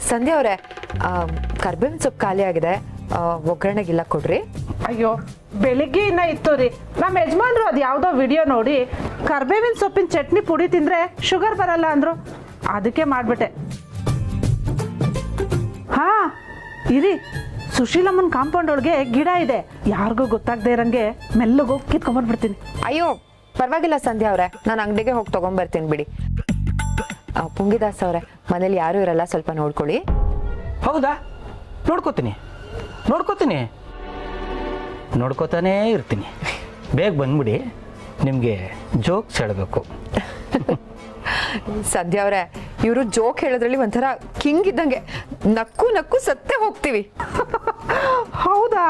ಸಂಧ್ಯಾ ಅವರೇ, ಕರ್ಬೇವಿನ ಸೊಪ್ಪು ಖಾಲಿ ಆಗಿದೆ, ಒಗ್ಗರಣೆಗಿಲ್ಲ ಕೊಡ್ರಿ. ಅಯ್ಯೋ ಬೆಳಿಗ್ಗೆ ಇನ್ನ ಇತ್ತು ರೀ. ನಮ್ಮ ಯಜಮಾನ್ರು ಅದು ಯಾವುದೋ ವಿಡಿಯೋ ನೋಡಿ ಕರ್ಬೇವಿನ ಸೊಪ್ಪಿನ ಚಟ್ನಿ ಪುಡಿ ತಿಂದ್ರೆ ಶುಗರ್ ಬರಲ್ಲ ಅಂದ್ರು, ಅದಕ್ಕೆ ಮಾಡ್ಬಿಟ್ಟೆ. ಹಾ ಇರಿ, ಸುಶೀಲಮ್ಮನ ಕಾಂಪೌಂಡ್ ಒಳಗೆ ಗಿಡ ಇದೆ, ಯಾರಿಗೂ ಗೊತ್ತಾಗದೆ ಇರಂಗೆ ಮೆಲ್ಲಗೂ ಕಿತ್ಕೊಂಡ್ಬಂದ್ಬಿಡ್ತೀನಿ. ಅಯ್ಯೋ ಪರವಾಗಿಲ್ಲ ಸಂಧ್ಯಾ ಅವರೇ, ನಾನು ಅಂಗಡಿಗೆ ಹೋಗಿ ತಗೊಂಡ್ಬರ್ತೀನಿ ಬಿಡಿ. ಪುಂಗಿದಾಸ್ ಅವರೇ, ಮನೇಲಿ ಯಾರು ಇರಲ್ಲ, ಸ್ವಲ್ಪ ನೋಡ್ಕೊಳ್ಳಿ. ಹೌದಾ, ನೋಡ್ಕೋತಾನೇ ಇರ್ತೀನಿ. ಬೇಗ ಬಂದ್ಬಿಡಿ, ನಿಮಗೆ ಜೋಕ್ಸ್ ಹೇಳಬೇಕು. ಸಂಧ್ಯಾ ಅವರೇ, ಇವರು ಜೋಕ್ ಹೇಳೋದ್ರಲ್ಲಿ ಒಂಥರ ಕಿಂಗ್ ಇದ್ದಂಗೆ, ನಕ್ಕು ನಕ್ಕು ಸತ್ತೇ ಹೋಗ್ತೀವಿ. ಹೌದಾ?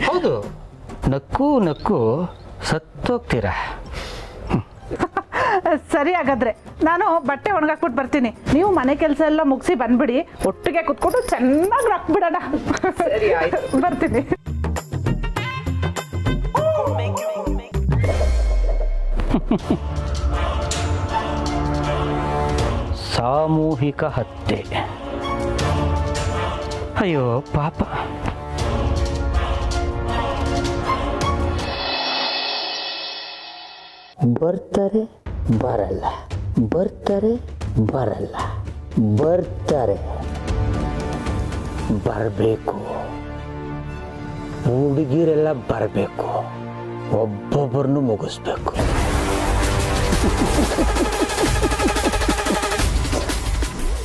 ಹೌದು, ನಕ್ಕು ನಕ್ಕು ಸತ್ತೋಗ್ತೀರಾ. ಸರಿ, ಹಾಗಾದ್ರೆ ನಾನು ಬಟ್ಟೆ ಒಣಗಾಕ್ಬಿಟ್ಟು ಬರ್ತೀನಿ. ನೀವು ಮನೆ ಕೆಲಸ ಎಲ್ಲ ಮುಗಿಸಿ ಬಂದ್ಬಿಡಿ, ಒಟ್ಟಿಗೆ ಕುತ್ಕೊಂಡು ಚೆನ್ನಾಗಿ ರಾಕ್ಬಿಡೋಣ. ಸರಿ ಆಯ್ತು, ಬರ್ತೀನಿ. ಸಾಮೂಹಿಕ ಹತ್ಯೆ. ಅಯ್ಯೋ ಪಾಪ. ಬರ್ತಾರೆ ಬರಲ್ಲ, ಬರ್ತಾರೆ ಬರಲ್ಲ, ಬರ್ತಾರೆ ಬರಬೇಕು. ಹುಡುಗಿರೆಲ್ಲ ಬರಬೇಕು, ಒಬ್ಬೊಬ್ಬರನ್ನು ಮುಗಿಸ್ಬೇಕು.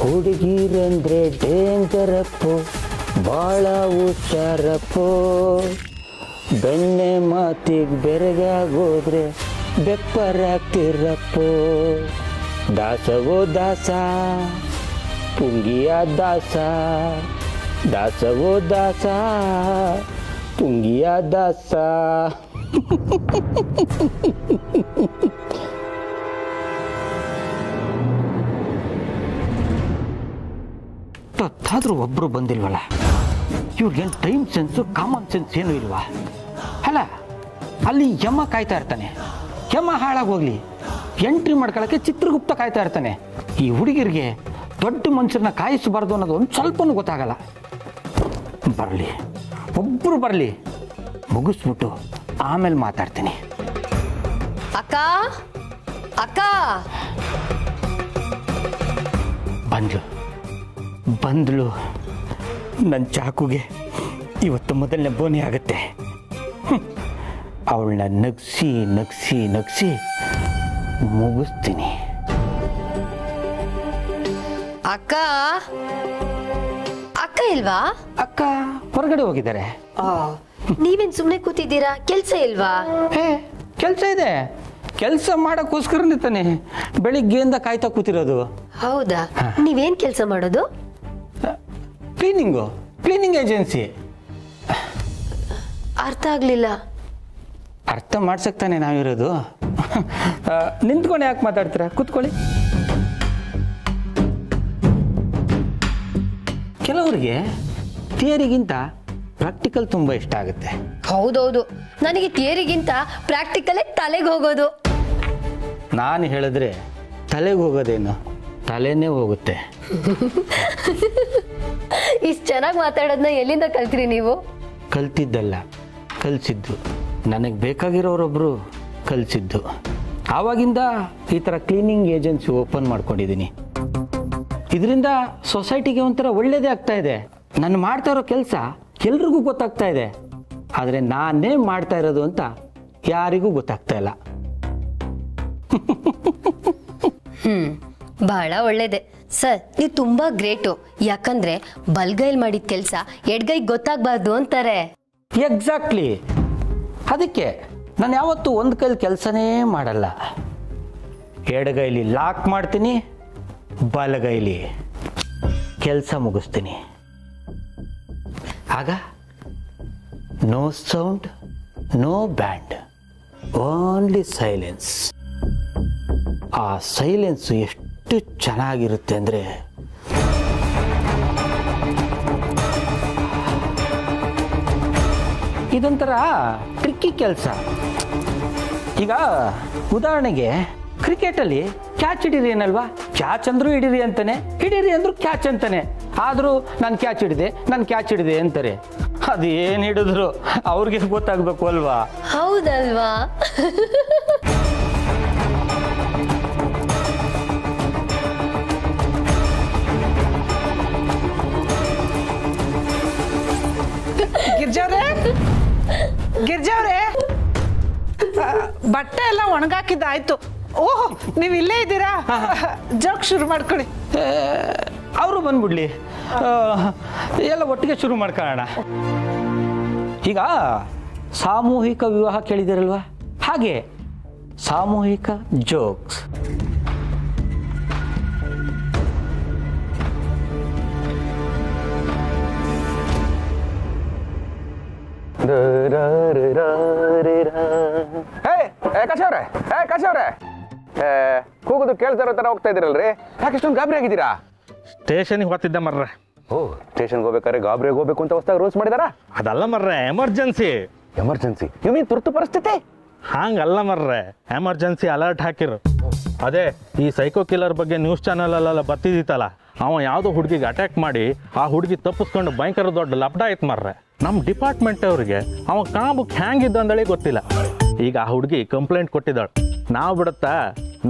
ಹುಡುಗಿರಂದ್ರೆ ಡೇಂಜರಪ್ಪು, ಭಾಳ ಹುಷಾರಪ್ಪು. ಬೆಣ್ಣೆ ಮಾತಿಗೆ ಬೆರಗಾಗೋದ್ರೆ ಬೆಪ್ಪರಾಗ್ತಿರಪ್ಪು. ದಾಸವೋ ದಾಸ, ಪುಂಗಿಯ ದಾಸ, ದಾಸವೋ ದಾಸ, ಪುಂಗಿಯ ದಾಸ. ಆದರೂ ಒಬ್ಬರು ಬಂದಿಲ್ವಲ್ಲ, ಇವ್ರಿಗೇನು ಟೈಮ್ ಸೆನ್ಸು ಕಾಮನ್ ಸೆನ್ಸ್ ಏನೂ ಇಲ್ವಾ? ಅಲ್ಲ, ಅಲ್ಲಿ ಯಮ ಕಾಯ್ತಾ ಇರ್ತಾನೆ, ಯಮ ಹಾಳಾಗೋಗ್ಲಿ, ಎಂಟ್ರಿ ಮಾಡ್ಕೊಳ್ಳೋಕ್ಕೆ ಚಿತ್ರಗುಪ್ತ ಕಾಯ್ತಾ ಇರ್ತಾನೆ. ಈ ಹುಡುಗಿರಿಗೆ ದೊಡ್ಡ ಮನುಷ್ಯರನ್ನ ಕಾಯಿಸಬಾರ್ದು ಅನ್ನೋದು ಒಂದು ಸ್ವಲ್ಪನೂ ಗೊತ್ತಾಗಲ್ಲ. ಬರಲಿ, ಒಬ್ಬರು ಬರಲಿ, ಮುಗಿಸ್ಬಿಟ್ಟು ಆಮೇಲೆ ಮಾತಾಡ್ತೀನಿ. ಅಕ್ಕ ಅಕ್ಕ ಬಂದ್ಲು. ನನ್ನ ಚಾಕುಗೆ ಇವತ್ತು ಮೊದಲನೇ ಬೋನಿ ಆಗುತ್ತೆ. ಅವಳನ್ನ ನಗ್ಸಿ ನಗ್ಸಿ ನಗ್ಸಿ ಮುಗಿಸ್ತೀನಿ. ಅಕ್ಕ ಅಕ್ಕ ಇಲ್ವಾ? ಅಕ್ಕ ಹೊರಗಡೆ ಹೋಗಿದ್ದಾರೆ. ನೀವೇನ್ ಸುಮ್ನೆ ಕೂತಿದ್ದೀರಾ? ಕೆಲ್ಸ ಇಲ್ವಾ? ಕೆಲಸ ಇದೆ, ಕೆಲಸ ಮಾಡೋಕ್ಕೋಸ್ಕರನೇ ತಾನೆ ಬೆಳಿಗ್ಗೆಯಿಂದ ಕಾಯ್ತಾ ಕೂತಿರೋದು. ಹೌದಾ? ನೀವೇನ್ ಕೆಲಸ ಮಾಡೋದು? Cleaning agency. ಅರ್ಥ ಆಗ್ಲಿಲ್ಲ. ಅರ್ಥ ಮಾಡ್ಸಕ್ ತಾನೆ ನಾವಿರೋದು. ನಿಂತ್ಕೊಂಡು ಯಾಕೆ ಮಾತಾಡ್ತೀರಾ? ಕೂತ್ಕೊಳ್ಳಿ. ಕೆಲವರಿಗೆ ಥಿಯರಿಗಿಂತ ಪ್ರಾಕ್ಟಿಕಲ್ ತುಂಬ ಇಷ್ಟ ಆಗುತ್ತೆ. ಹೌದೌದು, ನನಗೆ ಥಿಯರಿಗಿಂತ ಪ್ರಾಕ್ಟಿಕಲೇ ತಲೆಗೆ ಹೋಗೋದು. ನಾನು ಹೇಳಿದ್ರೆ ತಲೆಗೆ ಹೋಗೋದೇನು, ತಲೆನೇ ಹೋಗುತ್ತೆ. ಇಷ್ಟು ಚೆನ್ನಾಗಿ ಮಾತಾಡೋದನ್ನ ಎಲ್ಲಿಂದ ಕಲ್ತ್ರಿ ನೀವು? ಕಲ್ತಿದ್ದಲ್ಲ, ಕಲಿಸಿದ್ದು. ನನಗೆ ಬೇಕಾಗಿರೋರೊಬ್ಬರು ಕಲಿಸಿದ್ದು. ಆವಾಗಿಂದ ಈ ಥರ ಕ್ಲೀನಿಂಗ್ ಏಜೆನ್ಸಿ ಓಪನ್ ಮಾಡ್ಕೊಂಡಿದ್ದೀನಿ. ಇದರಿಂದ ಸೊಸೈಟಿಗೆ ಒಂಥರ ಒಳ್ಳೇದೇ ಆಗ್ತಾ ಇದೆ. ನಾನು ಮಾಡ್ತಾ ಇರೋ ಕೆಲಸ ಎಲ್ರಿಗೂ ಗೊತ್ತಾಗ್ತಾ ಇದೆ, ಆದರೆ ನಾನೇ ಮಾಡ್ತಾ ಇರೋದು ಅಂತ ಯಾರಿಗೂ ಗೊತ್ತಾಗ್ತಾ ಇಲ್ಲ. ಬಹಳ ಒಳ್ಳೇದೆ ಸರ್, ನೀವು ತುಂಬಾ ಗ್ರೇಟು. ಯಾಕಂದ್ರೆ ಬಲ್ಗೈಲ್ ಮಾಡಿದ ಕೆಲಸ ಎಡ್ಗೈ ಗೊತ್ತಾಗ್ಬಾರ್ದು ಅಂತಾರೆ. ಎಕ್ಸಾಕ್ಟ್ಲಿ, ಅದಕ್ಕೆ ನಾನು ಯಾವತ್ತೂ ಒಂದು ಕೈಲಿ ಕೆಲಸನೇ ಮಾಡಲ್ಲ. ಎಡಗೈಲಿ ಲಾಕ್ ಮಾಡ್ತೀನಿ, ಬಲಗೈಲಿ ಕೆಲಸ ಮುಗಿಸ್ತೀನಿ. ಆಗ no sound, no band, only silence. ಆ ಸೈಲೆನ್ಸು ಎಷ್ಟು ಚೆನ್ನಾಗಿರುತ್ತೆ ಅಂದರೆ ಇದೊಂಥರ ಟ್ರಿಕ್ಕಿ ಕೆಲಸ. ಈಗ ಉದಾಹರಣೆಗೆ ಕ್ರಿಕೆಟಲ್ಲಿ ಕ್ಯಾಚ್ ಹಿಡೀರಿ ಏನಲ್ವಾ, ಕ್ಯಾಚ್ ಅಂದ್ರೂ ಹಿಡೀರಿ ಅಂತಾನೆ, ಹಿಡೀರಿ ಅಂದ್ರು ಕ್ಯಾಚ್ ಅಂತಾನೆ. ಆದರೂ ನಾನು ಕ್ಯಾಚ್ ಹಿಡಿದೆ ಅಂತಾರೆ. ಅದೇನು ಹಿಡಿದ್ರು ಅವ್ರಿಗೆ ಗೊತ್ತಾಗಬೇಕು ಅಲ್ವಾ? ಹೌದಲ್ವಾ? ಗಿರ್ಜವ್ರೆ ಬಟ್ಟೆ ಎಲ್ಲ ಒಣಗಾಕಿದ್ದಾಯ್ತು. ಓಹ್, ನೀವು ಇಲ್ಲೇ ಇದ್ದೀರಾ? ಜೋಕ್ ಶುರು ಮಾಡ್ಕೊಳ್ಳಿ. ಅವರು ಬಂದ್ಬಿಡ್ಲಿ, ಎಲ್ಲ ಒಟ್ಟಿಗೆ ಶುರು ಮಾಡ್ಕೊಳ್ಳೋಣ. ಈಗ ಸಾಮೂಹಿಕ ವಿವಾಹ ಕೇಳಿದಿರಲ್ವಾ, ಹಾಗೆ ಸಾಮೂಹಿಕ ಜೋಕ್ಸ್. ಕಾಶವ್ರೆ ಕೂಗುದು ಕೇಳ್ತಾ ಇರೋ ತರ ಹೋಗ್ತಾ ಇದೀರಲ್ರಿ, ಯಾಕೆ ಇಷ್ಟೊಂದು ಗಾಬರಿ ಆಗಿದ್ದೀರಾ? ಸ್ಟೇಷನ್ಗೆ ಹೋಗ್ತಿದ್ದೆ ಮರ್ರೆ. ಓ, ಸ್ಟೇಷನ್ಗೆ ಹೋಗ್ಬೇಕಾದ್ರೆ ಗಾಬರಿಗೆ ಹೋಗ್ಬೇಕು ಅಂತ ಹೊಸದಾಗಿ ರೂಲ್ಸ್ ಮಾಡಿದಾರ? ಅದಲ್ಲ ಮರ್ರೆ, ಎಮರ್ಜೆನ್ಸಿ. ಯು ಮೀನ್ ತುರ್ತು ಪರಿಸ್ಥಿತಿ? ಹಾಂಗಲ್ಲ ಮರ್ರೆ, ಎಮರ್ಜೆನ್ಸಿ ಅಲರ್ಟ್ ಹಾಕಿರು. ಅದೇ ಈ ಸೈಕೋ ಕಿಲ್ಲರ್ ಬಗ್ಗೆ ನ್ಯೂಸ್ ಚಾನಲಲ್ಲೆಲ್ಲ ಬರ್ತಿದ್ದಿತ್ತಲ್ಲ, ಅವ ಯಾವುದೋ ಹುಡುಗಿಗೆ ಅಟ್ಯಾಕ್ ಮಾಡಿ ಆ ಹುಡುಗಿ ತಪ್ಪಿಸ್ಕೊಂಡು ಭಯಂಕರ ದೊಡ್ಡ ಲಪ್ಡ ಆಯ್ತು ಮರ್ರೆ. ನಮ್ಮ ಡಿಪಾರ್ಟ್ಮೆಂಟ್ ಅವ್ರಿಗೆ ಅವ ಕಾಬುಕ್ ಹ್ಯಾಂಗಿದ್ದ ಅಂದಳಿ ಗೊತ್ತಿಲ್ಲ. ಈಗ ಆ ಹುಡುಗಿ ಕಂಪ್ಲೇಂಟ್ ಕೊಟ್ಟಿದ್ದಾಳೆ. ನಾವು ಬಿಡುತ್ತಾ,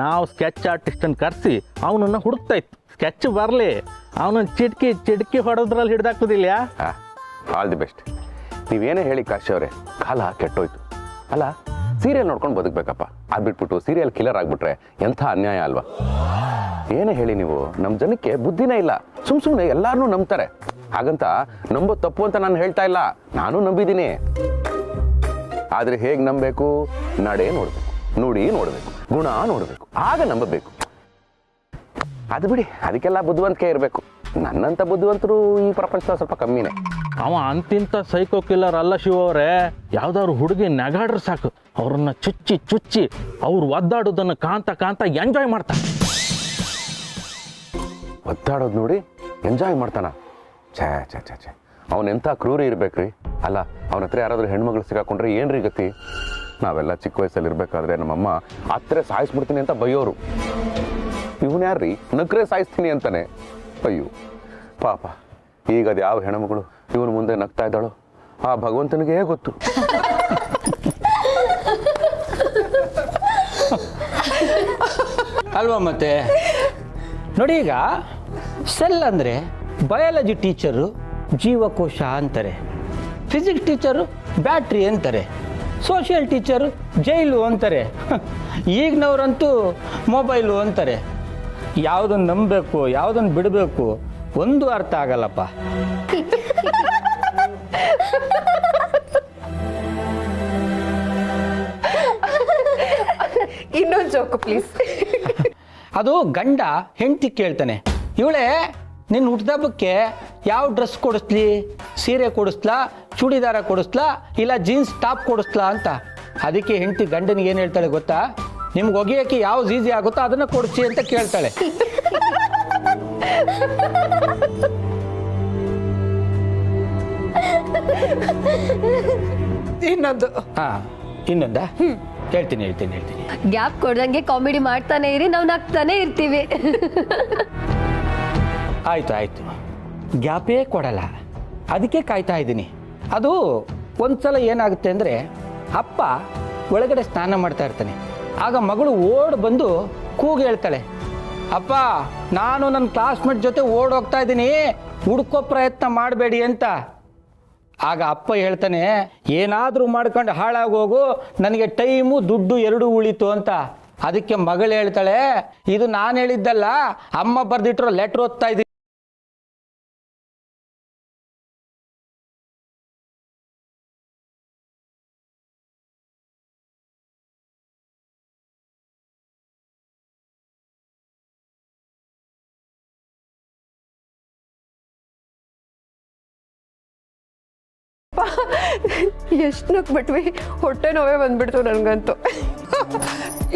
ನಾವು ಸ್ಕೆಚ್ ಆರ್ಟಿಸ್ಟನ್ನು ಕರೆಸಿ ಅವನನ್ನು ಹುಡುಕ್ತಾಯಿತ್ತು. ಸ್ಕೆಚ್ ಬರಲಿ, ಅವನನ್ನು ಚಿಡ್ಕಿ ಹೊಡೆದ್ರಲ್ಲಿ ಹಿಡ್ದಾಕ್ತದಿಲ್ಲ. All the best. ನೀವೇನೇ ಹೇಳಿ ಕಾಶವ್ರೆ, ಕಾಲ ಕೆಟ್ಟೋಯ್ತು. ಅಲ್ಲ, ಸೀರಿಯಲ್ ನೋಡ್ಕೊಂಡು ಬದುಕಬೇಕಪ್ಪ, ಅದು ಬಿಟ್ಬಿಟ್ಟು ಸೀರಿಯಲ್ ಕಿಲ್ಲರ್ ಆಗಿಬಿಟ್ರೆ ಎಂಥ ಅನ್ಯಾಯ ಅಲ್ವಾ? ಏನೇ ಹೇಳಿ ನೀವು, ನಮ್ಮ ಜನಕ್ಕೆ ಬುದ್ಧಿನೇ ಇಲ್ಲ. ಸುಮ್ಮನೆ ಎಲ್ಲಾರನ್ನೂ ನಂಬ್ತಾರೆ. ಹಾಗಂತ ನಂಬೋದು ತಪ್ಪು ಅಂತ ನಾನು ಹೇಳ್ತಾ ಇಲ್ಲ, ನಾನು ನಂಬಿದ್ದೀನಿ. ಆದರೆ ಹೇಗೆ ನಂಬಬೇಕು? ನಡೆ ನೋಡಬೇಕು, ನುಡಿ ನೋಡಬೇಕು, ಗುಣ ನೋಡಬೇಕು, ಆಗ ನಂಬಬೇಕು. ಅದು ಬಿಡಿ, ಅದಕ್ಕೆಲ್ಲ ಬುದ್ಧಿವಂತಿಕೆ ಇರಬೇಕು. ನನ್ನಂಥ ಬುದ್ಧಿವಂತರು ಈ ಪ್ರಪಂಚದ ಸ್ವಲ್ಪ ಕಮ್ಮಿನೇ. ಅವ ಅಂತಿಂತ ಸೈಕೋ ಕಿಲ್ಲರ್ ಅಲ್ಲ ಶಿವ ಅವರೇ. ಯಾವ್ದಾದ್ರು ಹುಡುಗಿ ನಗಾಡ್ರೆ ಸಾಕು, ಅವ್ರನ್ನ ಚುಚ್ಚಿ ಅವ್ರು ಒದ್ದಾಡೋದನ್ನು ಕಾಂತ ಎಂಜಾಯ್ ಮಾಡ್ತಾನೆ. ಒದ್ದಾಡೋದು ನೋಡಿ ಎಂಜಾಯ್ ಮಾಡ್ತಾನ? ಛೇ ಛೇ ಛೇ ಛೇ, ಅವನೆಂಥ ಕ್ರೂರಿ ಇರ್ಬೇಕ್ರಿ. ಅಲ್ಲ, ಅವನ ಹತ್ರ ಯಾರಾದ್ರೂ ಹೆಣ್ಮಗಳು ಸಿಗಾಕೊಂಡ್ರೆ ಏನ್ರಿ ಗತಿ? ನಾವೆಲ್ಲ ಚಿಕ್ಕ ವಯಸ್ಸಲ್ಲಿ ಇರ್ಬೇಕಾದ್ರೆ ನಮ್ಮಮ್ಮ ಹತ್ರ ಸಾಯಿಸ್ಬಿಡ್ತೀನಿ ಅಂತ ಬೈಯೋರು. ಇವನು ಯಾರ್ರಿ ನಕ್ರೆ ಸಾಯಿಸ್ತೀನಿ ಅಂತಾನೆ. ಅಯ್ಯೋ ಪಾಪ, ಈಗ ಅದು ಯಾವ ಹೆಣ್ಮಗಳು ಇವನು ಮುಂದೆ ನಗ್ತಾ ಇದ್ದಾಳೋ ಆ ಭಗವಂತನಿಗೆ ಗೊತ್ತು. ಅಲ್ವಾ? ಮತ್ತೆ ನೋಡಿ, ಈಗ ಸೆಲ್ ಅಂದರೆ ಬಯಾಲಜಿ ಟೀಚರು ಜೀವಕೋಶ ಅಂತಾರೆ, ಫಿಸಿಕ್ಸ್ ಟೀಚರು ಬ್ಯಾಟ್ರಿ ಅಂತಾರೆ, ಸೋಷಿಯಲ್ ಟೀಚರು ಜೈಲು ಅಂತಾರೆ, ಈಗಿನವರಂತೂ ಮೊಬೈಲು ಅಂತಾರೆ. ಯಾವುದನ್ನು ನಂಬಬೇಕು, ಯಾವುದನ್ನು ಬಿಡಬೇಕು ಒಂದು ಅರ್ಥ ಆಗಲ್ಲಪ್ಪ. ಇನ್ನೊಂದು ಜೋಕು ಪ್ಲೀಸ್. ಅದು ಗಂಡ ಹೆಂಡತಿ ಕೇಳ್ತಾನೆ, ಇವಳೇ ನಿನ್ನ ಹುಟ್ಟಿದಬ್ಬಕ್ಕೆ ಯಾವ ಡ್ರೆಸ್ ಕೊಡಿಸ್ಲಿ, ಸೀರೆ ಕೊಡಿಸ್ಲಾ, ಚೂಡಿದಾರ ಕೊಡಿಸ್ಲಾ, ಇಲ್ಲ ಜೀನ್ಸ್ ಟಾಪ್ ಕೊಡಿಸ್ಲಾ ಅಂತ. ಅದಕ್ಕೆ ಹೆಂಡತಿ ಗಂಡನಿಗೆ ಏನು ಹೇಳ್ತಾಳೆ ಗೊತ್ತಾ? ನಿಮ್ಗೆ ಒಗೆಯೋಕ್ಕೆ ಯಾವ್ದು ಈಸಿ ಆಗುತ್ತೋ ಅದನ್ನು ಕೊಡಿಸಿ ಅಂತ ಕೇಳ್ತಾಳೆ. ಇನ್ನೊಂದು. ಇನ್ನೊಂದಾ? ಹೇಳ್ತೀನಿ. ಗ್ಯಾಪ್ ಕೊಡ್ದಂಗೆ ಕಾಮಿಡಿ ಮಾಡ್ತಾನೆ ಇರಿ, ನಾವು ನಗ್ತಾನೆ ಇರ್ತೀವಿ. ಆಯ್ತು, ಗ್ಯಾಪೇ ಕೊಡಲ್ಲ, ಅದಕ್ಕೆ ಕಾಯ್ತಾ ಇದ್ದೀನಿ. ಅದು ಒಂದ್ಸಲ ಏನಾಗುತ್ತೆ ಅಂದರೆ, ಅಪ್ಪ ಒಳಗಡೆ ಸ್ನಾನ ಮಾಡ್ತಾ ಇರ್ತಾನೆ. ಆಗ ಮಗಳು ಓಡ್ ಬಂದು ಕೂಗಿ ಹೇಳ್ತಾಳೆ, ಅಪ್ಪ ನಾನು ನನ್ನ ಕ್ಲಾಸ್ಮೇಟ್ ಜೊತೆ ಓಡೋಗ್ತಾ ಇದ್ದೀನಿ, ಹುಡ್ಕೋ ಪ್ರಯತ್ನ ಮಾಡಬೇಡಿ ಅಂತ. ಆಗ ಅಪ್ಪ ಹೇಳ್ತಾನೆ, ಏನಾದರೂ ಮಾಡ್ಕೊಂಡು ಹಾಳಾಗೋಗು, ನನಗೆ ಟೈಮು ದುಡ್ಡು ಎರಡೂ ಉಳಿತು ಅಂತ. ಅದಕ್ಕೆ ಮಗಳು ಹೇಳ್ತಾಳೆ, ಇದು ನಾನು ಹೇಳಿದ್ದಲ್ಲ, ಅಮ್ಮ ಬರ್ದಿಟ್ರೋ ಲೆಟ್ರ್ ಓದ್ತಾ ಇದ್ದೀನಿ. ಎಷ್ಟು ನಕ್ಬಿಟ್ವಿ, ಹೊಟ್ಟೆ ನೋವೇ ಬಂದ್ಬಿಡ್ತು ನನಗಂತೂ.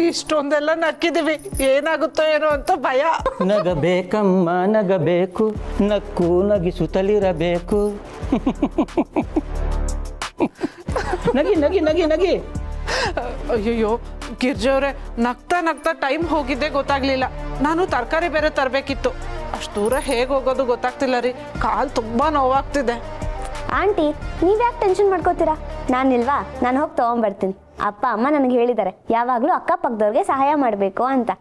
ಇಷ್ಟೊಂದೆಲ್ಲ ನಕ್ಕಿದೀವಿ, ಏನಾಗುತ್ತೋ ಏನೋ ಅಂತ ಭಯ. ನಗಬೇಕಮ್ಮ ನಗಬೇಕು, ನಕ್ಕು ನಗಿಸುತ್ತಲಿರಬೇಕು. ನಗಿ ನಗಿ ನಗಿ ನಗಿ ಅಯ್ಯಯ್ಯೋ ಗಿರ್ಜವ್ರೆ, ನಗ್ತಾ ನಗ್ತಾ ಟೈಮ್ ಹೋಗಿದ್ದೆ ಗೊತ್ತಾಗ್ಲಿಲ್ಲ. ನಾನು ತರಕಾರಿ ಬೇರೆ ತರಬೇಕಿತ್ತು. ಅಷ್ಟು ದೂರ ಹೇಗೆ ಹೋಗೋದು ಗೊತ್ತಾಗ್ತಿಲ್ಲ ರೀ. ಕಾಲು ತುಂಬಾ ನೋವಾಗ್ತಿದೆ. ಆಂಟಿ, ನೀವ್ಯಾಕೆ ಟೆನ್ಷನ್ ಮಾಡ್ಕೋತೀರಾ? ನಾನಿಲ್ವಾ, ನಾನು ಹೋಗಿ ತೊಗೊಂಬರ್ತೀನಿ. ಅಪ್ಪ ಅಮ್ಮ ನನಗೆ ಹೇಳಿದ್ದಾರೆ ಯಾವಾಗಲೂ ಅಕ್ಕಪಕ್ಕದವ್ರಿಗೆ ಸಹಾಯ ಮಾಡಬೇಕು ಅಂತ.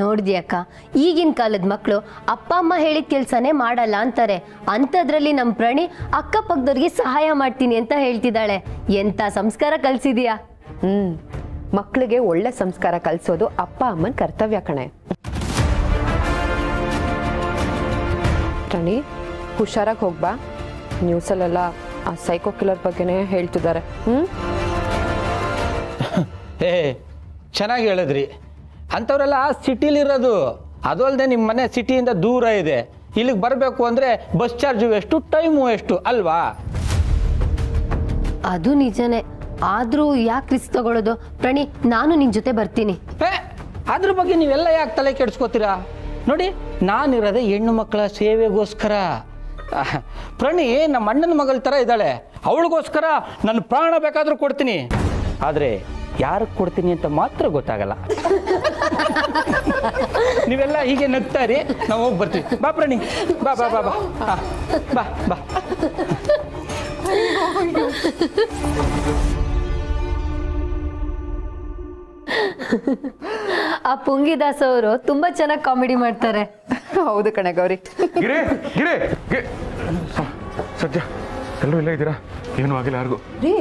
ನೋಡ್ದ್ಯಾಕ, ಈಗಿನ ಕಾಲದ ಮಕ್ಕಳು ಅಪ್ಪ ಅಮ್ಮ ಹೇಳಿದ ಕೆಲಸನೇ ಮಾಡಲ್ಲ ಅಂತಾರೆ. ಅಂಥದ್ರಲ್ಲಿ ನಮ್ಮ ಪ್ರಣಿ ಅಕ್ಕಪಕ್ಕದವ್ರಿಗೆ ಸಹಾಯ ಮಾಡ್ತೀನಿ ಅಂತ ಹೇಳ್ತಿದ್ದಾಳೆ. ಎಂಥ ಸಂಸ್ಕಾರ ಕಲ್ಸಿದ್ಯಾ. ಮಕ್ಕಳಿಗೆ ಒಳ್ಳೆ ಸಂಸ್ಕಾರ ಕಲಿಸೋದು ಅಪ್ಪ ಅಮ್ಮನ ಕರ್ತವ್ಯ ಕಣೆ. ಪ್ರಣಿ, ಹುಷಾರಾಗಿ ಹೋಗ್ಬಾ. ನ್ಯೂಸಲ್ಲೆಲ್ಲ ಆ ಸೈಕೋ ಕಿಲ್ಲರ್ ಬಗ್ಗೆನೇ ಹೇಳ್ತಿದ್ದಾರೆ. ಏ ಚೆನ್ನಾಗಿ ಹೇಳಿದ್ರಿ. ಅಂಥವರೆಲ್ಲ ಸಿಟಿಲಿರೋದು. ಅದು ಅಲ್ಲದೆ ನಿಮ್ಮ ಮನೆ ಸಿಟಿಯಿಂದ ದೂರ ಇದೆ. ಇಲ್ಲಿಗೆ ಬರಬೇಕು ಅಂದರೆ ಬಸ್ ಚಾರ್ಜು ಎಷ್ಟು, ಟೈಮು ಎಷ್ಟು ಅಲ್ವಾ? ಅದು ನಿಜನೇ. ಆದರೂ ಯಾಕೆ ರಿಸ್ಕ್ ತಗೊಳ್ಳೋದು? ಪ್ರಣಿ, ನಾನು ನಿನ್ನ ಜೊತೆ ಬರ್ತೀನಿ. ಅದ್ರ ಬಗ್ಗೆ ನೀವೆಲ್ಲ ಯಾಕೆ ತಲೆ ಕೆಡಿಸ್ಕೋತೀರಾ? ನೋಡಿ, ನಾನಿರೋದೆ ಹೆಣ್ಣು ಮಕ್ಕಳ ಸೇವೆಗೋಸ್ಕರ. ಪ್ರಣಿ ನಮ್ಮ ಅಣ್ಣನ ಮಗಳ ಥರ ಇದ್ದಾಳೆ. ಅವಳಿಗೋಸ್ಕರ ನನ್ನ ಪ್ರಾಣ ಬೇಕಾದರೂ ಕೊಡ್ತೀನಿ. ಆದರೆ ಯಾರಿಗೆ ಕೊಡ್ತೀನಿ ಅಂತ ಮಾತ್ರ ಗೊತ್ತಾಗಲ್ಲ. ನೀವೆಲ್ಲ ಹೀಗೆ ನಗ್ತಾರಿ, ನಾವು ಹೋಗಿ ಬರ್ತೀವಿ. ಬಾ ಪ್ರಣಿ, ಬಾ ಬಾ ಬಾ ಬಾ ಬಾ ಬಾ. ಆ ಪುಂಗಿದಾಸ್ ಅವರು ತುಂಬಾ ಚೆನ್ನಾಗಿ ಕಾಮಿಡಿ ಮಾಡ್ತಾರೆ. ಹೌದು ಕಣೆ ಗೌರಿ. ಗಿರಿ ಗಿರಿ ಸದ್ಯ ಎಲ್ಲರೂ ಇಲ್ಲ ಇದ್ದೀರಾ? ಏನೂ ಆಗಿಲ್ಲ ಯಾರಿಗೂ? ರೀ,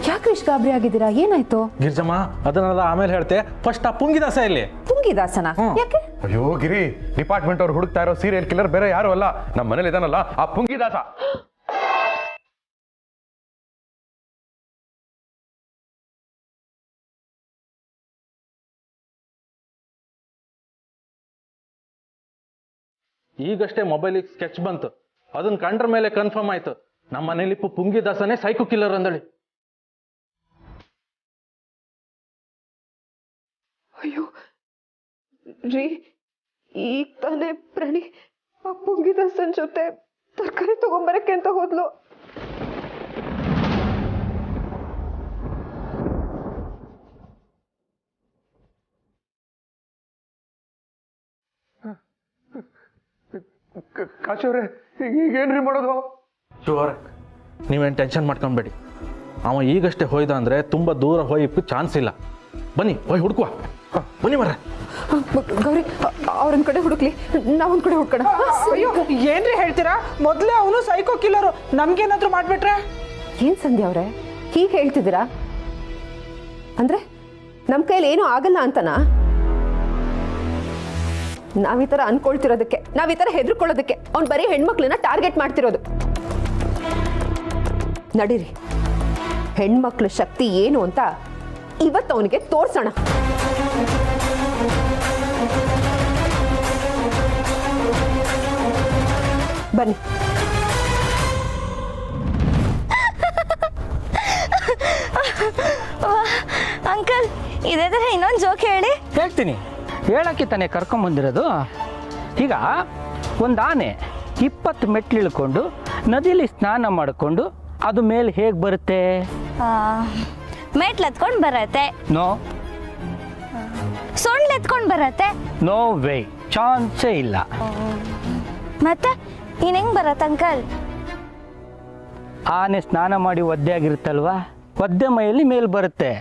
ಯಾಕೆ ಇಷ್ಟು ಗಾಬರಿ ಆಗಿದ್ದೀರಾ? ಏನಾಯ್ತು? ಗಿರ್ಜಮ್ಮ, ಅದನ್ನೆಲ್ಲ ಆಮೇಲೆ ಹೇಳ್ತೆ. ಫಸ್ಟ್ ಆ ಪುಂಗಿದಾಸ ಇಲ್ಲಿ. ಪುಂಗಿದಾಸನ? ಯಾಕೆ? ಅಯ್ಯೋ ಗಿರಿ, ಡಿಪಾರ್ಟ್ಮೆಂಟ್ ಅವ್ರು ಹುಡುಕ್ತಾ ಇರೋ ಸೀರಿಯಲ್ ಕಿಲ್ಲರ್ ಬೇರೆ ಯಾರು ಅಲ್ಲ, ನಮ್ಮ ಮನೇಲಿ ಇದಾನಲ್ಲ ಆ ಪುಂಗಿದಾಸ. ಈಗಷ್ಟೇ ಮೊಬೈಲಿಗೆ ಸ್ಕೆಚ್ ಬಂತು. ಅದನ್ನ ಕಂಡ್ರ ಮೇಲೆ ಕನ್ಫರ್ಮ್ ಆಯ್ತು, ನಮ್ಮ ಮನೇಲಿ ಪುಂಗಿದಾಸನೇ ಸೈಕೋ ಕಿಲ್ಲರ್ ಅಂದಳಿ. ಅಯ್ಯೋ ರೀ, ಈಗ ತಾನೇ ಪ್ರಣಿ ಆ ಪುಂಗಿದಾಸನ್ ಜೊತೆ ತರಕಾರಿ ತಗೊಂಬರಕ್ಕೆ ಅಂತ ಹೋದ್ಲು. ಕಾಶವ್ರೆ, ಈಗೇನ್ರಿ ಮಾಡೋದು? ಶುವರ್, ನೀವೇನು ಟೆನ್ಷನ್ ಮಾಡ್ಕೊಂಬೇಡಿ. ಅವ ಈಗಷ್ಟೇ ಹೋಯ್ದ ಅಂದರೆ ತುಂಬ ದೂರ ಹೋಯಕ್ಕೆ ಚಾನ್ಸ್ ಇಲ್ಲ. ಬನ್ನಿ ಹೋಯ್ ಹುಡುಕುವ. ಬನ್ನಿ ಮರ. ಗೌರಿ, ಅವ್ರೊಂದ್ ಕಡೆ ಹುಡುಕ್ಲಿ, ನಾವೊಂದ್ ಕಡೆ ಹುಡ್ಕೋಣ. ಅಯ್ಯೋ, ಏನ್ರಿ ಹೇಳ್ತೀರಾ? ಮೊದಲೇ ಅವನು ಸೈಕೋ ಕಿಲ್ಲರು. ನಮ್ಗೇನಾದ್ರೂ ಮಾಡ್ಬಿಟ್ರೆ? ಏನ್ ಸಂಧ್ಯಾ ಅವ್ರೆ ಹೀಗೆ ಹೇಳ್ತಿದ್ದೀರಾ? ಅಂದ್ರೆ ನಮ್ಮ ಕೈಲಿ ಏನೂ ಆಗಲ್ಲ ಅಂತನಾ? ನಾವ್ ಈ ತರ ಅನ್ಕೊಳ್ತಿರೋದಕ್ಕೆ, ನಾವ್ ಈ ತರ ಹೆದರ್ಕೊಳ್ಳೋದಕ್ಕೆ ಅವ್ನು ಬರೀ ಹೆಣ್ಮಕ್ಳನ್ನ ಟಾರ್ಗೆಟ್ ಮಾಡ್ತಿರೋದು. ನಡೀರಿ, ಹೆಣ್ಮಕ್ಳ ಶಕ್ತಿ ಏನು ಅಂತ ಇವತ್ತು ಅವನಿಗೆ ತೋರ್ಸೋಣ. ಬನ್ನಿ. ಅಂಕಲ್, ಇದೇ ತರ ಇನ್ನೊಂದು ಜೋಕ್ ಹೇಳಿ. ಹೇಳ್ತೀನಿ, ಹೇಳಕ್ಕೆ ತಾನೇ ಕರ್ಕೊಂಬಂದಿರೋದು. ಈಗ ಒಂದು ಆನೆ 20 ಮೆಟ್ಲು ಇಳ್ಕೊಂಡು ನದಿಲಿ ಸ್ನಾನ ಮಾಡಿಕೊಂಡು ಅದು ಮೇಲೆ ಹೇಗೆ ಬರುತ್ತೆ? ಮೆಟ್ಲು ಎತ್ಕೊಂಡು ಬರತ್ತೆ. ನೋ, ಸೊಂಡ್ಲು ಎತ್ಕೊಂಡು ಬರತ್ತೆ. ನೋ ವೇ, ಚಾನ್ಸೇ ಇಲ್ಲ. ಮತ್ತೆ ಇನ್ ಹೆಂಗ್ ಬರತ್ತೆ ಅಂಕಲ್? ಆನೆ ಸ್ನಾನ ಮಾಡಿ ಒದ್ದೆ ಆಗಿರುತ್ತಲ್ವಾ, ಒದ್ದೆ ಮೈಯಲ್ಲಿ ಮೇಲೆ ಬರುತ್ತೆ.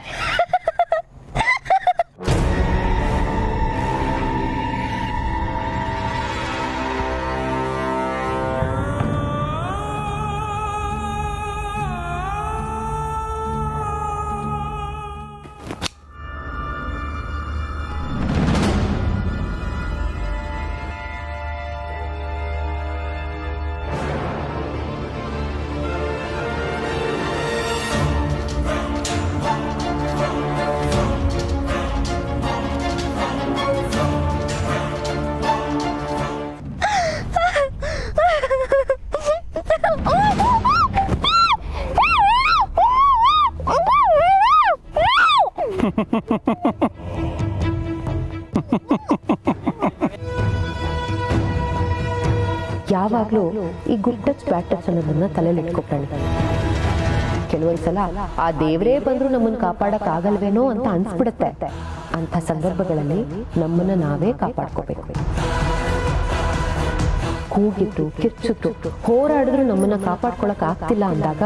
ಯಾವಾಗಲೂ ಈ ಗುಡ್ ಟಚ್ ಬ್ಯಾಡ್ ಟಚ್ ಅನ್ನೋದನ್ನ ತಲೆಯಲ್ಲಿ ಇಟ್ಕೊಳ್ತಾನೆ. ಕೆಲವೊಂದ್ಸಲ ಆ ದೇವರೇ ಬಂದ್ರು ನಮ್ಮನ್ನ ಕಾಪಾಡಕ್ ಆಗಲ್ವೇನೋ ಅಂತ ಅನ್ಸ್ಬಿಡುತ್ತೆ. ಅಂತ ಸಂದರ್ಭಗಳಲ್ಲಿ ನಮ್ಮನ್ನ ನಾವೇ ಕಾಪಾಡ್ಕೋಬೇಕು. ಕೂಗಿದ್ರು, ಕಿರ್ಚಿದ್ರು, ಹೋರಾಡಿದ್ರು ನಮ್ಮನ್ನ ಕಾಪಾಡ್ಕೊಳಕ್ ಆಗ್ತಿಲ್ಲ ಅಂದಾಗ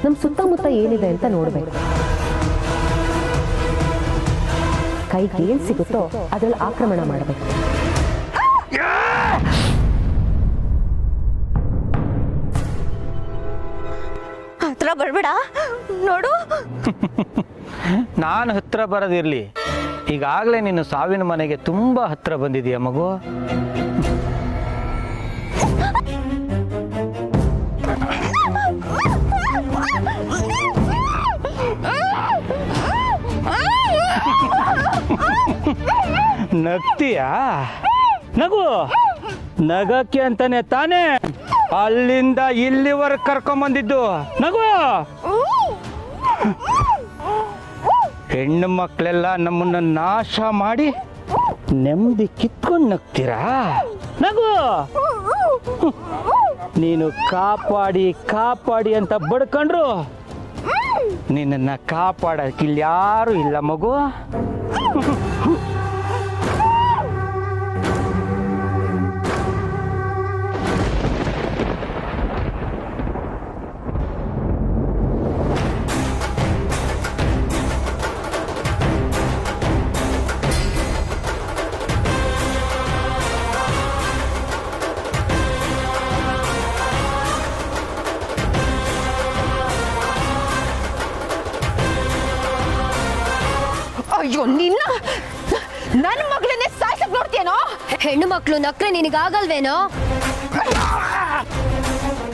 ನಮ್ ಸುತ್ತಮುತ್ತ ಏನಿದೆ ಅಂತ ನೋಡ್ಬೇಕು. ಕೈಗೆ ಏನ್ ಸಿಗುತ್ತೋ ಅದ್ರಲ್ಲಿ ಆಕ್ರಮಣ ಮಾಡಬೇಕು. ಹತ್ರ ಬರ್ಬೇಡ ನೋಡು. ನಾನು ಹತ್ರ ಬರೋದಿರ್ಲಿ, ಈಗಾಗಲೇ ನೀನು ಸಾವಿನ ಮನೆಗೆ ತುಂಬಾ ಹತ್ರ ಬಂದಿದೀಯ ಮಗು. ನಗ್ತೀಯಾ? ನಗು. ನಗಕ್ಕೆ ಅಂತಾನೆ ತಾನೇ ಅಲ್ಲಿಂದ ಇಲ್ಲಿವರೆಗೆ ಕರ್ಕೊಂಬಂದಿದ್ದು. ನಗು. ಹೆಣ್ಣು ಮಕ್ಕಳೆಲ್ಲ ನಮ್ಮನ್ನ ನಾಶ ಮಾಡಿ ನೆಮ್ಮದಿ ಕಿತ್ಕೊಂಡು ನಗ್ತೀರಾ? ನಗು. ನೀನು ಕಾಪಾಡಿ ಕಾಪಾಡಿ ಅಂತ ಬಡ್ಕೊಂಡ್ರು ನಿನ್ನನ್ನು ಕಾಪಾಡಕ್ಕೆ ಇಲ್ಲಿ ಯಾರು ಇಲ್ಲ ಮಗು. ಅಯ್ಯೋ, ನಿನ್ನ ನನ್ನ ಮಗಳನ್ನೇ ಸಾಯ್ಸಕ್ ನೋಡ್ತೀಯನೋ? ಹೆಣ್ಣು ಮಕ್ಕಳು ನಕ್ರೆ ನಿನಗಾಗಲ್ವೇನೋ?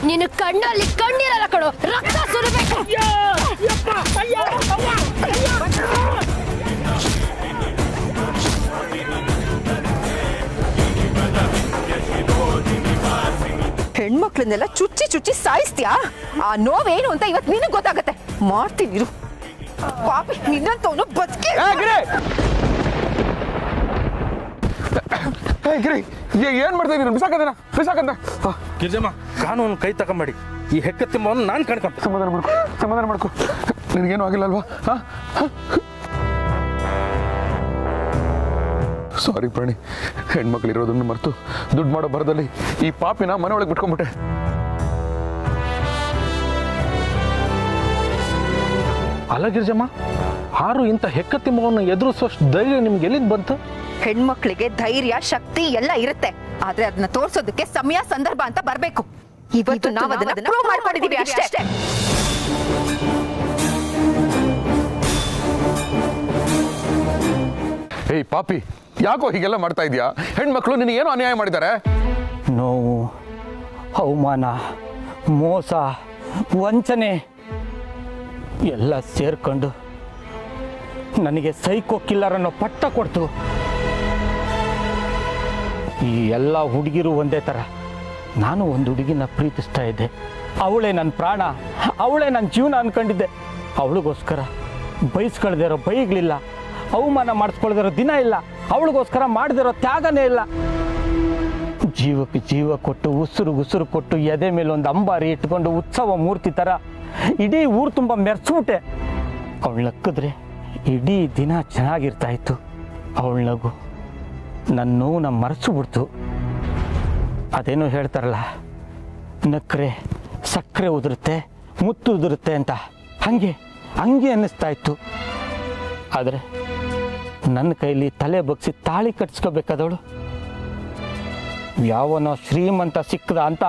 ನಿನ್ನ ಕಣ್ಣಲ್ಲಿ ಕಣ್ಣಿರಲ್ಲ ಕಣೋ, ರಕ್ತ ಸುರಿಬೇಕು. ಹೆಣ್ಮಕ್ಳನ್ನೆಲ್ಲ ಚುಚ್ಚಿ ಚುಚ್ಚಿ ಸಾಯಿಸ್ತೀಯಾ? ಆ ನೋವೇನು ಅಂತ ಇವತ್ತು ನಿನಗೆ ಗೊತ್ತಾಗತ್ತೆ. ಮಾಡ್ತೀನಿ ಇರು. ಪಾಪಿ, ನಿನ್ನಂತವನು ಬದುಕಿ. ಗಿರಿ, ಏನ್ ಮಾಡ್ತಾ ಇದೀನಿ? ಬಿಸಾಕಂದ. ಗಿರ್ಜಮ್ಮ, ಕಾನೂನು ಕೈ ತಗೊಂಬೇಡಿ. ಈ ಹೆಕ್ಕತ್ತಿಂಬವನ್ನು ನಾನು ಕಣ್ಕೊಂತ. ಸಮಾಧಾನ ಮಾಡ್ಕೊ. ನಿನಗೇನು ಆಗಿಲ್ಲ ಅಲ್ವಾ? ಸಾರಿ ಪ್ರಾಣಿ, ಹೆಣ್ಮಕ್ಳಿರೋದನ್ನು ಮರೆತು ದುಡ್ಡು ಮಾಡೋ ಬರದಲ್ಲಿ ಈ ಪಾಪಿನ ಮನೆ ಒಳಗೆ ಬಿಟ್ಕೊಂಡ್ಬಿಟ್ಟೆ. ಅಲ್ಲ ಗಿರ್ಜಮ್ಮ, ಹಾರು ಇಂಥ ಹೆಕ್ಕತ್ತಿಂಬವನ್ನು ಎದುರಿಸುವಷ್ಟು ಧೈರ್ಯ ನಿಮ್ಗೆ ಎಲ್ಲಿಂದ ಬಂತು? ಹೆಣ್ಮಕ್ಳಿಗೆ ಧೈರ್ಯ, ಶಕ್ತಿ ಎಲ್ಲ ಇರುತ್ತೆ. ಆದ್ರೆ ಅದನ್ನ ತೋರ್ಸೋದಕ್ಕೆ ಸಮಯ, ಸಂದರ್ಭ ಅಂತ ಬರ್ಬೇಕು. ಇವತ್ತು ನಾವು ಅದನ್ನ ಪ್ರೂವ್ ಮಾಡ್ಕೊಂಡಿದೀವಿ ಅಷ್ಟೇ. ಏಯ್ ಪಾಪಿ, ಯಾಕೋ ಹೀಗೆಲ್ಲ ಮಾಡ್ತಾ ಇದೀಯಾ? ಹೆಣ್ಮಕ್ಳು ನಿನಗೇನು ಅನ್ಯಾಯ ಮಾಡಿದ್ದಾರೆ? ನೋವು, ಅವಮಾನ, ಮೋಸ, ವಂಚನೆ ಎಲ್ಲ ಸೇರ್ಕೊಂಡು ನನಗೆ ಸೈಕೋ ಕಿಲ್ಲರ್ ಅನ್ನೋ ಪಟ್ಟ ಕೊಡ್ತು. ಈ ಎಲ್ಲ ಹುಡುಗಿರು ಒಂದೇ ಥರ. ನಾನು ಒಂದು ಹುಡುಗಿನ ಪ್ರೀತಿಸ್ತಾ ಇದ್ದೆ. ಅವಳೇ ನನ್ನ ಪ್ರಾಣ, ಅವಳೇ ನನ್ನ ಜೀವನ ಅಂದ್ಕೊಂಡಿದ್ದೆ. ಅವಳಿಗೋಸ್ಕರ ಬಯಸ್ಕೊಳ್ದಿರೋ ಬೈಗಳಿಲ್ಲ, ಅವಮಾನ ಮಾಡಿಸ್ಕೊಳ್ದಿರೋ ದಿನ ಇಲ್ಲ, ಅವಳಿಗೋಸ್ಕರ ಮಾಡದಿರೋ ತ್ಯಾಗನೇ ಇಲ್ಲ. ಜೀವಕ್ಕೆ ಜೀವ ಕೊಟ್ಟು, ಉಸಿರು ಕೊಟ್ಟು, ಎದೆ ಮೇಲೆ ಒಂದು ಅಂಬಾರಿ ಇಟ್ಕೊಂಡು ಉತ್ಸವ ಮೂರ್ತಿ ಥರ ಇಡೀ ಊರು ತುಂಬ ಮೆರೆಸ್ಬಿಟ್ಟೆ. ಅವಳು ನಕ್ಕಿದ್ರೆ ಇಡೀ ದಿನ ಚೆನ್ನಾಗಿರ್ತಾ ಇತ್ತು. ಅವಳ ನಗು ನನ್ನ ನೋವನ್ನ ಮರೆಸಿಬಿಡ್ತು. ಅದೇನೋ ಹೇಳ್ತಾರಲ್ಲ, ನಕ್ಕರೆ ಸಕ್ಕರೆ ಉದುರುತ್ತೆ, ಮುತ್ತು ಉದುರುತ್ತೆ ಅಂತ. ಹಂಗೆ ಅನ್ನಿಸ್ತಾ ಇತ್ತು. ಆದರೆ ನನ್ನ ಕೈಲಿ ತಲೆ ಬಗ್ಸಿ ತಾಳಿ ಕಟ್ಸ್ಕೋಬೇಕಾದವಳು ಯಾವನೋ ಶ್ರೀಮಂತ ಸಿಕ್ಕದ ಅಂತ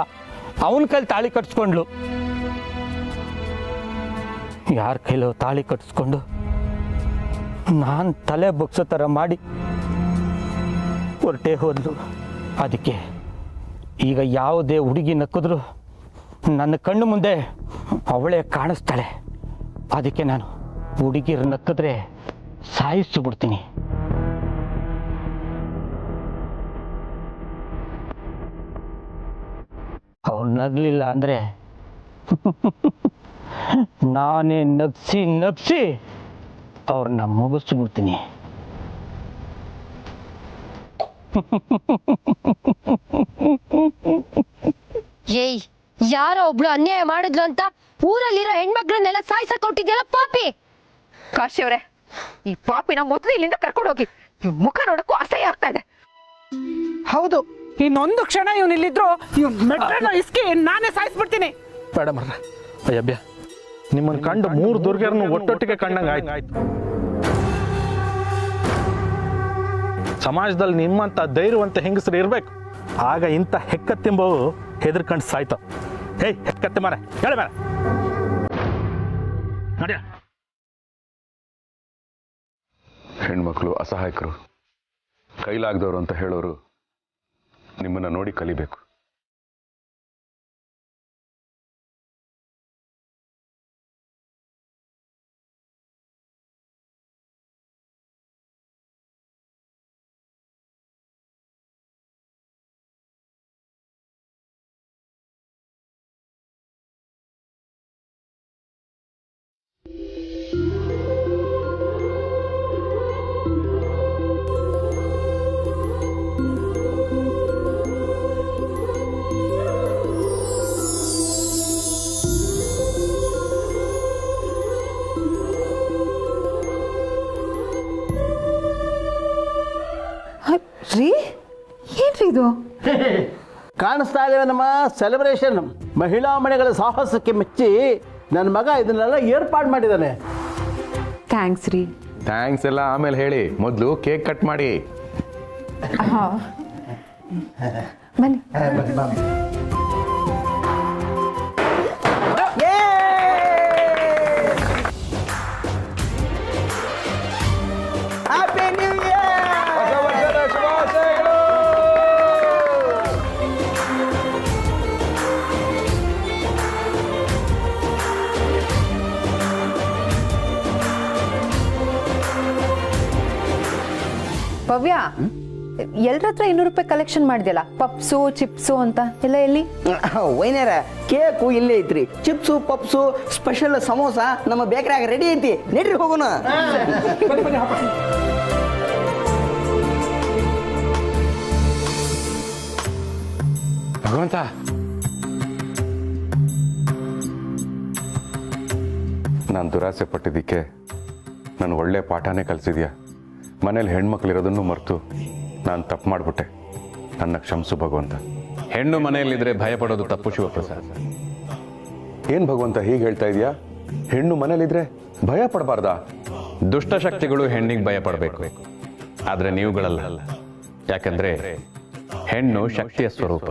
ಅವನ ಕೈಲಿ ತಾಳಿ ಕಟ್ಸ್ಕೊಂಡ್ಲು. ಯಾರ ಕೈಲೋ ತಾಳಿ ಕಟ್ಸ್ಕೊಂಡು ನಾನು ತಲೆ ಬಗ್ಸೋ ಥರ ಮಾಡಿ ಹೊರಟೇ ಹೋದ್ಲು. ಅದಕ್ಕೆ ಈಗ ಯಾವುದೇ ಹುಡುಗಿ ನಕ್ಕಿದ್ರು ನನ್ನ ಕಣ್ಣು ಮುಂದೆ ಅವಳೇ ಕಾಣಿಸ್ತಾಳೆ. ಅದಕ್ಕೆ ನಾನು ಹುಡುಗಿರು ನಕ್ಕಿದ್ರೆ ಸಾಯಿಸಿಬಿಡ್ತೀನಿ. ಅವ್ರು ನಗಲಿಲ್ಲ ಅಂದರೆ ನಾನೇ ನಗ್ಸಿ ಅವ್ರನ್ನ ಮುಗಿಸ್ಬಿಡ್ತೀನಿ. ಏಯ್, ಯಾರೋ ಒಬ್ಳು ಅನ್ಯಾಯ ಮಾಡಿದ್ಲು ಅಂತ ಊರಲ್ಲಿರೋ ಹೆಣ್ಮಕ್ಳನ್ನೆಲ್ಲ ಸಾಯ್ಸಕ್ ಕೊಟ್ಟಿದ್ಯಲ್ಲ ಪಾಪಿ. ಕಾಶಿ ಅವರೇ, ಈ ಪಾಪಿನ ಮೊದಲು ಇಲ್ಲಿಂದ ಕರ್ಕೊಂಡು ಹೋಗಿ. ಇವ್ ಮುಖ ನೋಡಕ್ಕೂ ಅಸಹ್ಯ ಆಗ್ತಾ ಇದೆ. ಹೌದು, ಇನ್ನೊಂದು ಕ್ಷಣ ಇವನು ಇಲ್ಲಿದ್ರು ಇವ್ನ ಮೆಟ್ರನ್ನ ಇಸ್ಕಿ ನಾನೇ ಸಾಯಿಸ್ಬಿಡ್ತೀನಿ. ಬೇಡ ಮರ್ರೆ. ಅಯ್ಯಬ್ಯ, ನಿಮ್ಮನ್ನು ಕಂಡು 3 ದುರ್ಗರನ್ನು ಒಟ್ಟೊಟ್ಟಿಗೆ ಕಂಡಂಗೆ ಆಯ್ತು. ಸಮಾಜದಲ್ಲಿ ನಿಮ್ಮಂತ ಧೈರ್ಯವಂತ ಹೆಂಗಸರು ಇರ್ಬೇಕು. ಆಗ ಇಂಥ ಹೆಕ್ಕತ್ತಿಂಬವು ಹೆದರ್ಕಂಡು ಸಾಯ್ತಾವ. ಹೇಯ್ ಹೆಕ್ಕತ್ತೆ ಮಾರ, ಹೇಳಿ ಮಾರ ನಡಿಯ. ಹೆಣ್ಮಕ್ಳು ಅಸಹಾಯಕರು, ಕೈಲಾಗದವರು ಅಂತ ಹೇಳೋರು ನಿಮ್ಮನ್ನ ನೋಡಿ ಕಲಿಬೇಕು. ರೀ, ಏನ್ರಿ ಇದು? ಕಾಣಿಸ್ತಾ ಇದ್ದೇವೆ ನಮ್ಮ ಸೆಲೆಬ್ರೇಷನ್. ಮಹಿಳಾ ಮನೆಗಳ ಸಾಹಸಕ್ಕೆ ಮೆಚ್ಚಿ ನನ್ನ ಮಗ ಇದನ್ನೆಲ್ಲ ಏರ್ಪಾಡು ಮಾಡಿದ್ದಾನೆ. ಥ್ಯಾಂಕ್ಸ್ ರೀ. ಥ್ಯಾಂಕ್ಸ್ ಎಲ್ಲ ಆಮೇಲೆ ಹೇಳಿ, ಮೊದಲು ಕೇಕ್ ಕಟ್ ಮಾಡಿ. ಬನ್ನಿ. Happy new year! ಭವ್ಯ, ಎಲ್ರ ಹತ್ರ 200 ರೂಪಾಯಿ ಕಲೆಕ್ಷನ್ ಮಾಡಿದ್ಯಲ್ಲ, ಪಪ್ಸು ಚಿಪ್ಸು ಅಂತ ಎಲ್ಲ ಎಲ್ಲಿ? ವೈನ್ಯಾರ, ಕೇಕು ಇಲ್ಲೇ ಐತ್ರಿ. ಚಿಪ್ಸು ಪಪ್ಸು ಸ್ಪೆಷಲ್ ಸಮೋಸ ನಮ್ಮ ಬೇಕರಿಯಾಗ ರೆಡಿ ಐತಿ. ನಡ್ರಿ ಹೋಗೋಣ. ಭಗವಂತ, ನಾನು ದುರಾಸೆ ಪಟ್ಟಿದ್ದಕ್ಕೆ ನಾನು ಒಳ್ಳೆ ಪಾಠನೇ ಕಲಿಸಿದ್ಯಾ. ಮನೇಲಿ ಹೆಣ್ಮಕ್ಳಿರೋದನ್ನು ಮರೆತು ನಾನು ತಪ್ಪು ಮಾಡಿಬಿಟ್ಟೆ. ನನ್ನ ಕ್ಷಮಿಸು ಭಗವಂತ. ಹೆಣ್ಣು ಮನೆಯಲ್ಲಿದ್ರೆ ಭಯ ಪಡೋದು ತಪ್ಪು ಶಿವಪ್ರಸಾದ್. ಏನು ಭಗವಂತ ಹೀಗೆ ಹೇಳ್ತಾ ಇದೆಯಾ? ಹೆಣ್ಣು ಮನೇಲಿದ್ರೆ ಭಯ ಪಡಬಾರ್ದಾ? ದುಷ್ಟಶಕ್ತಿಗಳು ಹೆಣ್ಣಿಗೆ ಭಯ ಪಡಬೇಕು, ಆದರೆ ನೀವುಗಳಲ್ಲ. ಯಾಕಂದ್ರೆ ಹೆಣ್ಣು ಶಕ್ತಿಯ ಸ್ವರೂಪ.